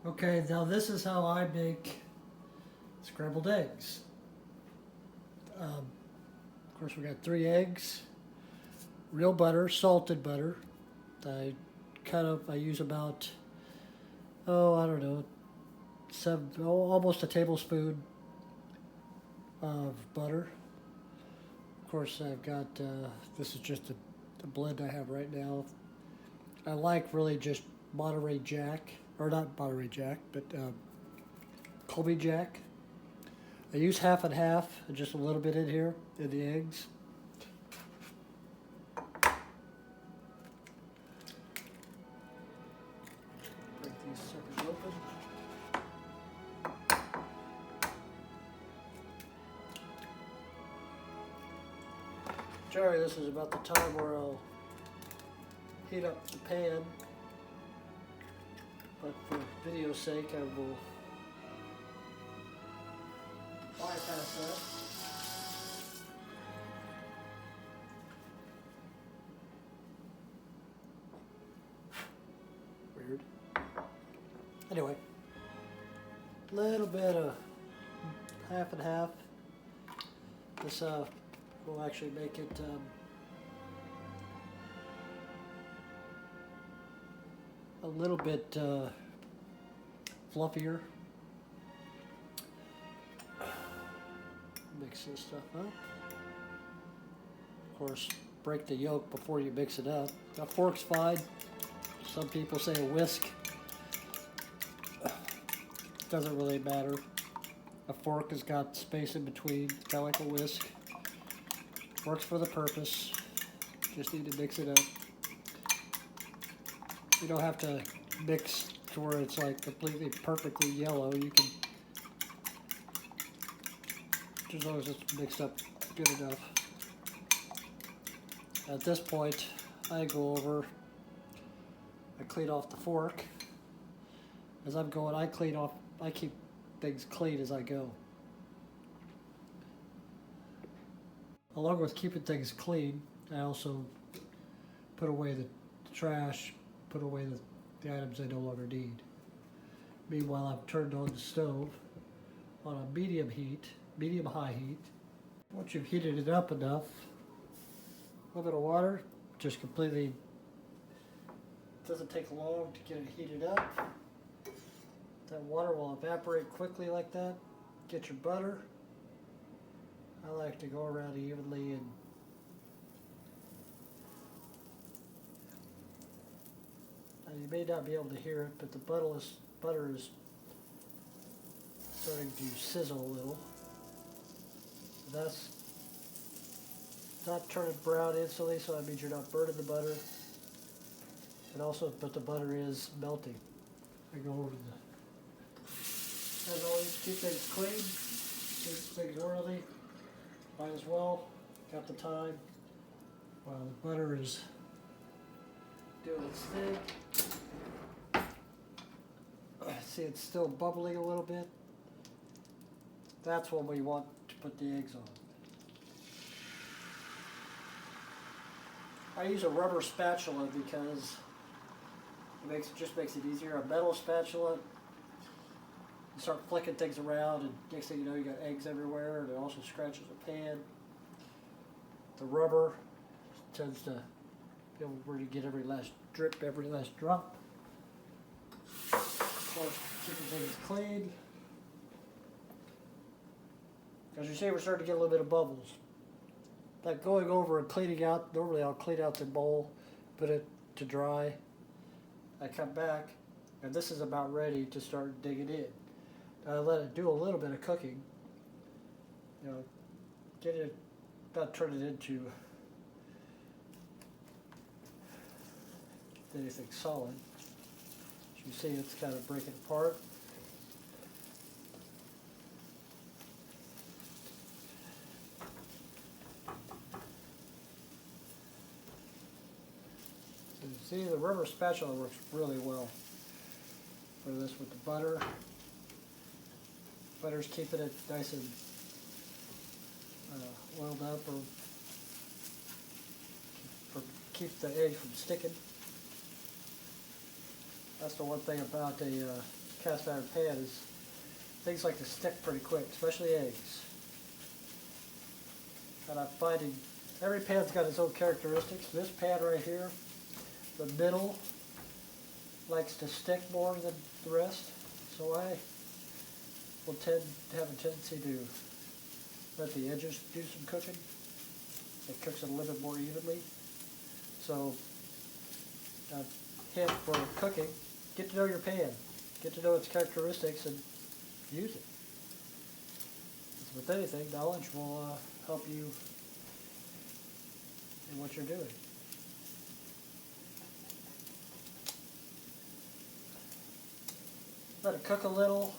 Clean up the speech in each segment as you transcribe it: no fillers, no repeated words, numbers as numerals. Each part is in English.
Okay, now this is how I make scrambled eggs. Of course, we got 3 eggs, real butter, salted butter. I use about, I don't know, almost a tablespoon of butter. Of course, I've got, this is just the blend I have right now. I like really just Monterey Jack, or not Monterey Jack, but Colby Jack. I use half and half, and just a little bit in here, in the eggs. Break these suckers open. Generally, this is about the time where I'll heat up the pan, but for video's sake, I will bypass that. Weird. Anyway, a little bit of half and half. This will actually make it a little bit fluffier. Mix this stuff up. Of course, break the yolk before you mix it up. A fork's fine. Some people say a whisk. Doesn't really matter. A fork has got space in between, kind of like a whisk. Works for the purpose. Just need to mix it up. You don't have to mix to where it's like completely perfectly yellow. You can, as long as it's mixed up good enough. At this point, I go over, I clean off the fork. As I'm going, I keep things clean as I go. Along with keeping things clean, I also put away the trash, put away the items I no longer need. Meanwhile, I've turned on the stove on a medium-high heat. Once you've heated it up enough, a little bit of water, just completely, doesn't take long to get it heated up. That water will evaporate quickly like that. Get your butter. I like to go around evenly and you may not be able to hear it, but the butter is starting to sizzle a little. That's not turning brown instantly, so that means you're not burning the butter. And also, but the butter is melting. I go over as always, keep things clean, keep things orderly. Might as well, got the time, while the butter is doing its thing. See, it's still bubbling a little bit. That's when we want to put the eggs on. I use a rubber spatula because it just makes it easier. A metal spatula, you start flicking things around, and next thing you know, you got eggs everywhere, and it also scratches the pan. The rubber tends to be able where you get every last drip, every last drop. Of course, keeping things clean. As you see, we're starting to get a little bit of bubbles. Like going over and cleaning out, normally I'll clean out the bowl, put it to dry. I come back, and this is about ready to start digging in. I let it do a little bit of cooking. You know, get it, not turn it into anything solid. As you see, it's kind of breaking apart. So you see, the rubber spatula works really well for this with the butter. Butter's keeping it nice and oiled up, or keep the egg from sticking. That's the one thing about a cast iron pan is things like to stick pretty quick, especially eggs. And I'm finding every pan's got its own characteristics. This pan right here, the middle, likes to stick more than the rest, so I will tend to have a tendency to let the edges do some cooking. It cooks it a little bit more evenly. So, a hint for cooking, get to know your pan. Get to know its characteristics and use it. As with anything, knowledge will help you in what you're doing. Let it cook a little.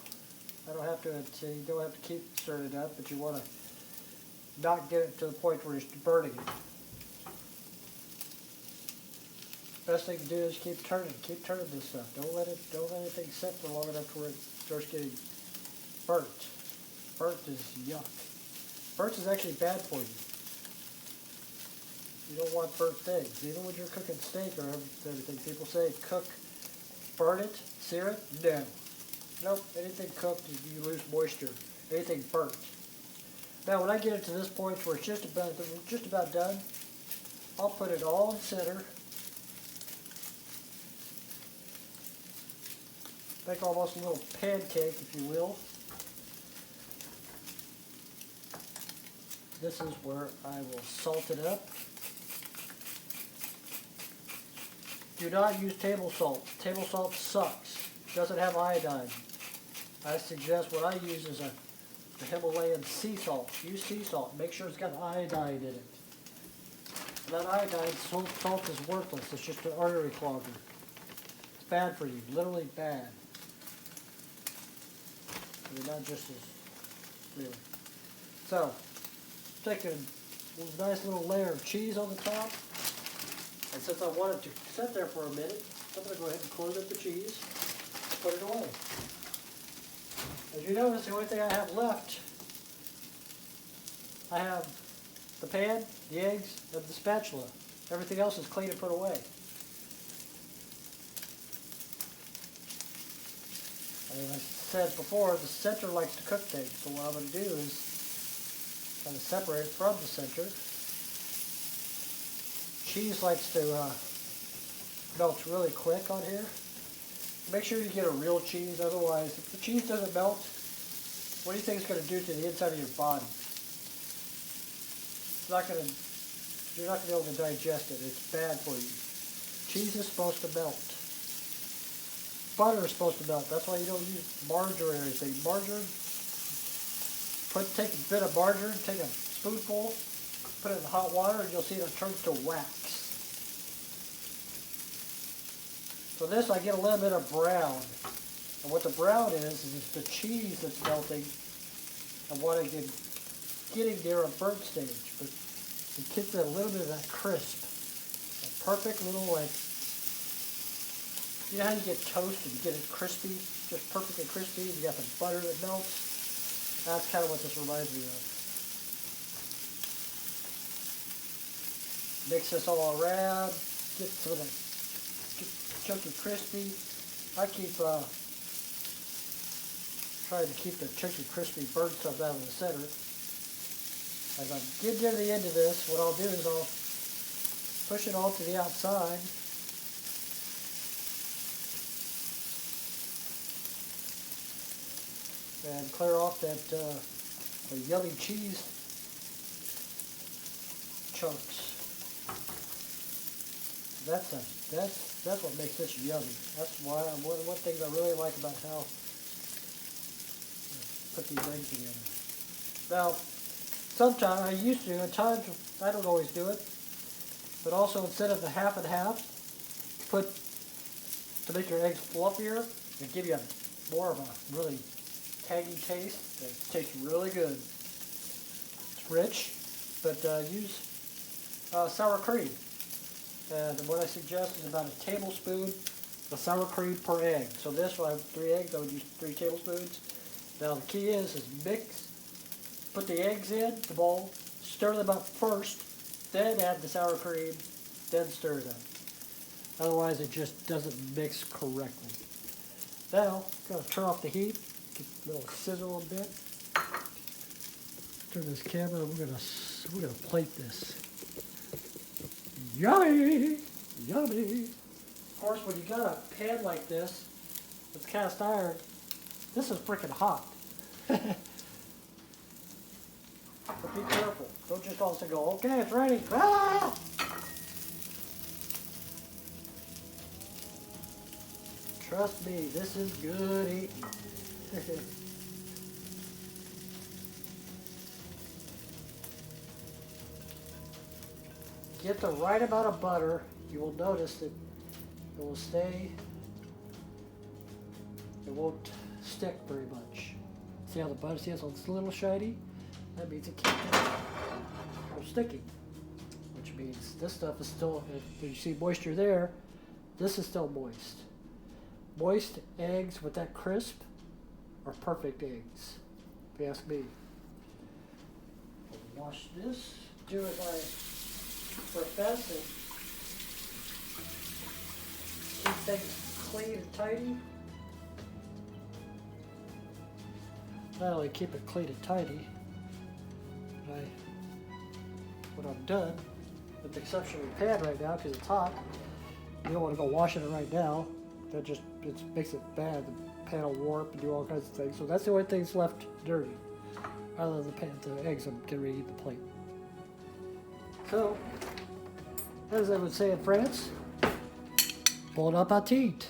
I don't have to, you don't have to keep stirring it up, but you want to not get it to the point where it's burning it. Best thing to do is keep turning this stuff. Don't let anything sit for long enough to where it starts getting burnt. Burnt is yuck. Burnt is actually bad for you. You don't want burnt things. Even when you're cooking steak or everything, people say burn it, sear it. No. Nope, anything cooked, you lose moisture. Anything burnt. Now, when I get it to this point where it's just about done, I'll put it all in center. Make almost a little pancake, if you will. This is where I will salt it up. Do not use table salt. Table salt sucks. Doesn't have iodine. I suggest what I use is the Himalayan sea salt. Use sea salt. Make sure it's got iodine in it. That iodine salt is worthless. It's just an artery clogger. It's bad for you. Literally bad. I mean, not just as really. So, take a nice little layer of cheese on the top. And since I want it to sit there for a minute, I'm going to go ahead and close up the cheese and put it away. As you notice, the only thing I have left, I have the pan, the eggs, and the spatula. Everything else is clean and put away. And as I said before, the center likes to cook things. So what I'm going to do is kind of separate it from the center. Cheese likes to melt really quick on here. Make sure you get a real cheese, otherwise if the cheese doesn't melt, what do you think it's going to do to the inside of your body? It's not going to, you're not going to be able to digest it. It's bad for you. Cheese is supposed to melt. Butter is supposed to melt. That's why you don't use margarine or anything. Margarine, take a bit of margarine, take a spoonful, put it in hot water, and you'll see it turns to wax. So this, I get a little bit of brown. And what the brown is the cheese that's melting and what I get getting near a burnt stage. But it gets a little bit of that crisp. A perfect little, like, you know how you get toast and you get it crispy, just perfectly crispy, and you got the butter that melts? That's kind of what this reminds me of. Mix this all around, get some of that chunky crispy. I keep trying to keep the chunky crispy burnt stuff out of the center. As I get near the end of this, what I'll do is I'll push it all to the outside. And clear off that the yummy cheese chunks. That's what makes this yummy. That's why one of the things I really like about how I put these eggs together. Now, sometimes I used to. At times I don't always do it, but also instead of the half and half, to make your eggs fluffier and give you more of a really tangy taste. It tastes really good. It's rich, but use sour cream. And what I suggest is about a tablespoon of sour cream per egg. So this, when I have 3 eggs, I would use 3 tablespoons. Now the key is mix, put the eggs in the bowl, stir them up first, then add the sour cream, then stir them. Otherwise it just doesn't mix correctly. Now, gotta turn off the heat, get a little sizzle a bit. Turn this camera, we're gonna plate this. Yummy! Yummy! Of course, when you got a pan like this, with cast iron, this is freaking hot. But be careful. Don't just also go, okay, it's ready. Ah! Trust me, this is good eating. Get the right amount of butter. You will notice that it will stay, it won't stick very much. See how the butter, see how it's a little shiny? That means it keeps it from sticking, which means this stuff is still, if you see moisture there, this is still moist. Moist eggs with that crisp are perfect eggs, if you ask me. I'll wash this, do as I profess, and keep things clean and tidy. Not only keep it clean and tidy, but when I'm done, with the exception of the pan right now because it's hot, you don't want to go washing it right now. That just makes it bad. The pan will warp and do all kinds of things. So that's the only thing that's left dirty, other than the eggs I'm getting ready to eat the plate. So, as I would say in France, bon appetit.